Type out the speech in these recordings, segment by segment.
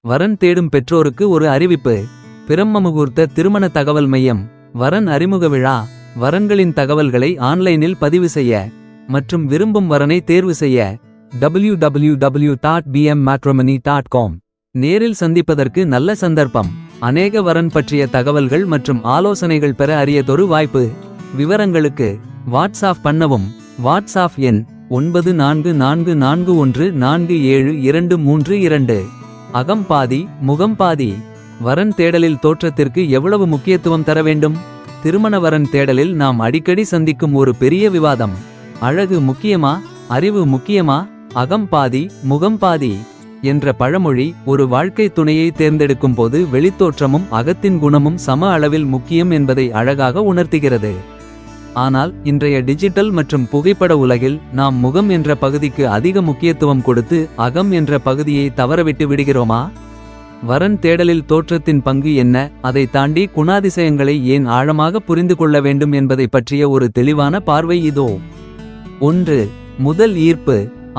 வரன் தேடும் பெற்றோருக்கு ஒரு அறிவிப்பு. பிரம்ம முகூர்த்த திருமண தகவல் மையம். வரன் அறிமுக விழா. வரன்களின் தகவல்களை ஆன்லைனில் பதிவு செய்ய மற்றும் விரும்பும் வரனை தேர்வு செய்ய www.bmmatrimony.com. நேரில் சந்திப்பதற்கு நல்ல சந்தர்ப்பம். அநேக வரன் பற்றிய தகவல்கள் மற்றும் ஆலோசனைகள் பெற அரியதொரு வாய்ப்பு. விவரங்களுக்கு வாட்ஸ்ஆப் பண்ணவும். வாட்ஸ்ஆப் எண் 9444147232. அகம் பாதி முகம் பாதி. வரன் தேடலில் தோற்றத்திற்கு எவ்வளவு முக்கியத்துவம் தர வேண்டும்? திருமண வரன் தேடலில் நாம் அடிக்கடி சந்திக்கும் ஒரு பெரிய விவாதம். அழகு முக்கியமா, அறிவு முக்கியமா, அகம் பாதி முகம் பாதி என்ற பழமொழி ஒரு வாழ்க்கை துணையை தேர்ந்தெடுக்கும் போது வெளித்தோற்றமும் அகத்தின் குணமும் சம அளவில் முக்கியம் என்பதை அழகாக உணர்த்துகிறது. ஆனால் இன்றைய டிஜிட்டல் மற்றும் புகைப்பட உலகில் நாம் முகம் என்ற பகுதிக்கு அதிக முக்கியத்துவம் கொடுத்து அகம் என்ற பகுதியை தவறவிட்டு விடுகிறோமா? வரன் தேடலில் தோற்றத்தின் பங்கு என்ன, அதை தாண்டி குணாதிசயங்களை ஏன் ஆழமாக புரிந்து கொள்ள வேண்டும் என்பதை பற்றிய ஒரு தெளிவான பார்வை இதோ. 1. முதல் ஈர்ப்பு.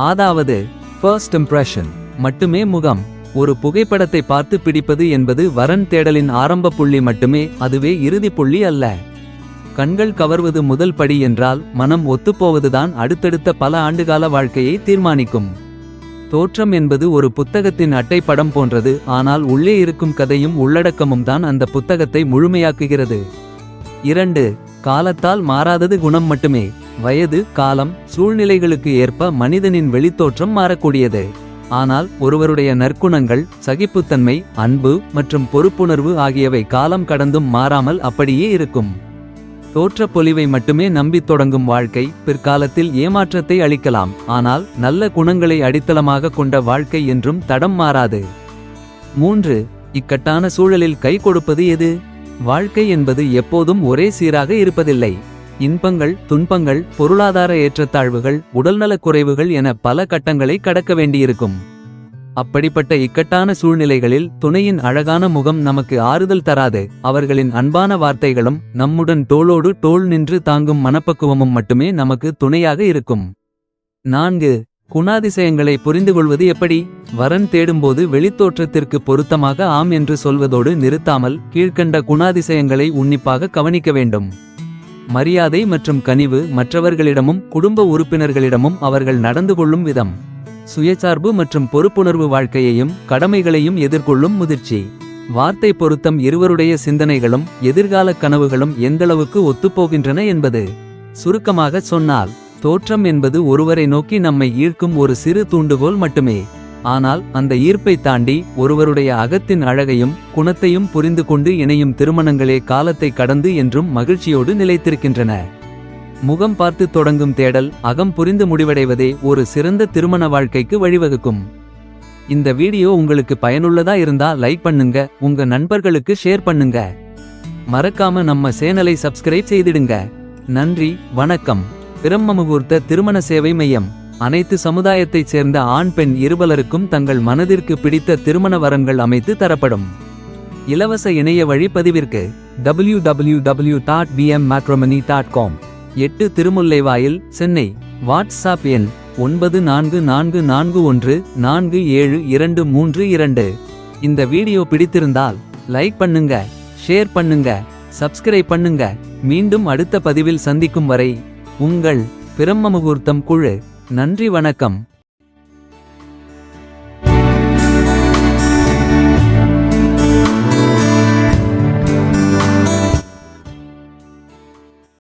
அதாவது ஃபர்ஸ்ட் இம்ப்ரெஷன் மட்டுமே முகம். ஒரு புகைப்படத்தை பார்த்து பிடிப்பது என்பது வரன் தேடலின் ஆரம்ப புள்ளி மட்டுமே, அதுவே இறுதி புள்ளி அல்ல. கண்கள் கவர்வது முதல் படி என்றால் மனம் ஒத்துப்போவதுதான் அடுத்தடுத்த பல ஆண்டுகால வாழ்க்கையை தீர்மானிக்கும். தோற்றம் என்பது ஒரு புத்தகத்தின் அட்டை படம் போன்றது, ஆனால் உள்ளே இருக்கும் கதையும் உள்ளடக்கமும் தான் அந்த புத்தகத்தை முழுமையாக்குகிறது. 2. காலத்தால் மாறாதது குணம் மட்டுமே. வயது, காலம், சூழ்நிலைகளுக்கு ஏற்ப மனிதனின் வெளித்தோற்றம் மாறக்கூடியது. ஆனால் ஒருவருடைய நற்குணங்கள், சகிப்புத்தன்மை, அன்பு மற்றும் பொறுப்புணர்வு ஆகியவை காலம் கடந்தும் மாறாமல் அப்படியே இருக்கும். தோற்றப் பொலிவை மட்டுமே நம்பித் தொடங்கும் வாழ்க்கை பிற்காலத்தில் ஏமாற்றத்தை அளிக்கலாம். ஆனால் நல்ல குணங்களை அடித்தளமாக கொண்ட வாழ்க்கை என்றும் தடம் மாறாது. 3. இக்கட்டான சூழலில் கை கொடுப்பது எது? வாழ்க்கை என்பது எப்போதும் ஒரே சீராக இருப்பதில்லை. இன்பங்கள், துன்பங்கள், பொருளாதார ஏற்றத்தாழ்வுகள், உடல்நலக் குறைவுகள் என பல கட்டங்களை கடக்க வேண்டியிருக்கும். அப்படிப்பட்ட இக்கட்டான சூழ்நிலைகளில் துணையின் அழகான முகம் நமக்கு ஆறுதல் தராது. அவர்களின் அன்பான வார்த்தைகளும் நம்முடன் தோளோடு தோள் நின்று தாங்கும் மனப்பக்குவமும் மட்டுமே நமக்கு துணையாக இருக்கும். 4. குணாதிசயங்களை புரிந்துகொள்வது எப்படி? வரன் தேடும்போது வெளித்தோற்றத்திற்கு பொருத்தமாக ஆம் என்று சொல்வதோடு நிறுத்தாமல் கீழ்க்கண்ட குணாதிசயங்களை உன்னிப்பாக கவனிக்க வேண்டும். மரியாதை மற்றும் கனிவு. மற்றவர்களிடமும் குடும்ப உறுப்பினர்களிடமும் அவர்கள் நடந்து கொள்ளும் விதம். சுயசார்பு மற்றும் பொறுப்புணர்வு. வாழ்க்கையையும் கடமைகளையும் எதிர்கொள்ளும் முதிர்ச்சி. வார்த்தை பொருத்தம். இருவருடைய சிந்தனைகளும் எதிர்கால கனவுகளும் எந்தளவுக்கு ஒத்துப்போகின்றன என்பது. சுருக்கமாக சொன்னால் தோற்றம் என்பது ஒருவரை நோக்கி நம்மை ஈர்க்கும் ஒரு சிறு தூண்டுகோல் மட்டுமே. ஆனால் அந்த ஈர்ப்பை தாண்டி ஒருவருடைய அகத்தின் அழகையும் குணத்தையும் புரிந்து கொண்டு இணையும் திருமணங்களே காலத்தை கடந்து என்றும் மகிழ்ச்சியோடு நிலைத்திருக்கின்றன. முகம் பார்த்து தொடங்கும் தேடல் அகம் புரிந்து முடிவடைவதே ஒரு சிறந்த திருமண வாழ்க்கைக்கு வழிவகுக்கும். இந்த வீடியோ உங்களுக்கு பயனுள்ளதா இருந்தா லைக் பண்ணுங்க, உங்க நண்பர்களுக்கு ஷேர் பண்ணுங்க. மறக்காம நம்ம சேனலை சப்ஸ்கிரைப் செய்திடுங்க. நன்றி, வணக்கம். பிரம்ம முகூர்த்த திருமண சேவை மையம். அனைத்து சமுதாயத்தைச் சேர்ந்த ஆண் பெண் இருபலருக்கும் தங்கள் மனதிற்கு பிடித்த திருமண வரன்கள் அமைத்து தரப்படும். இலவச இணைய வழி பதிவிற்கு www.bmmatrimony.com. 8 திருமுல்லைவாயில், சென்னை. வாட்ஸ்ஆப் எண் 9444147232. இந்த வீடியோ பிடித்திருந்தால் லைக் பண்ணுங்க, ஷேர் பண்ணுங்க, சப்ஸ்கிரைப் பண்ணுங்க. மீண்டும் அடுத்த பதிவில் சந்திக்கும் வரை உங்கள் பிரம்ம முகூர்த்தம் குழு. நன்றி, வணக்கம்.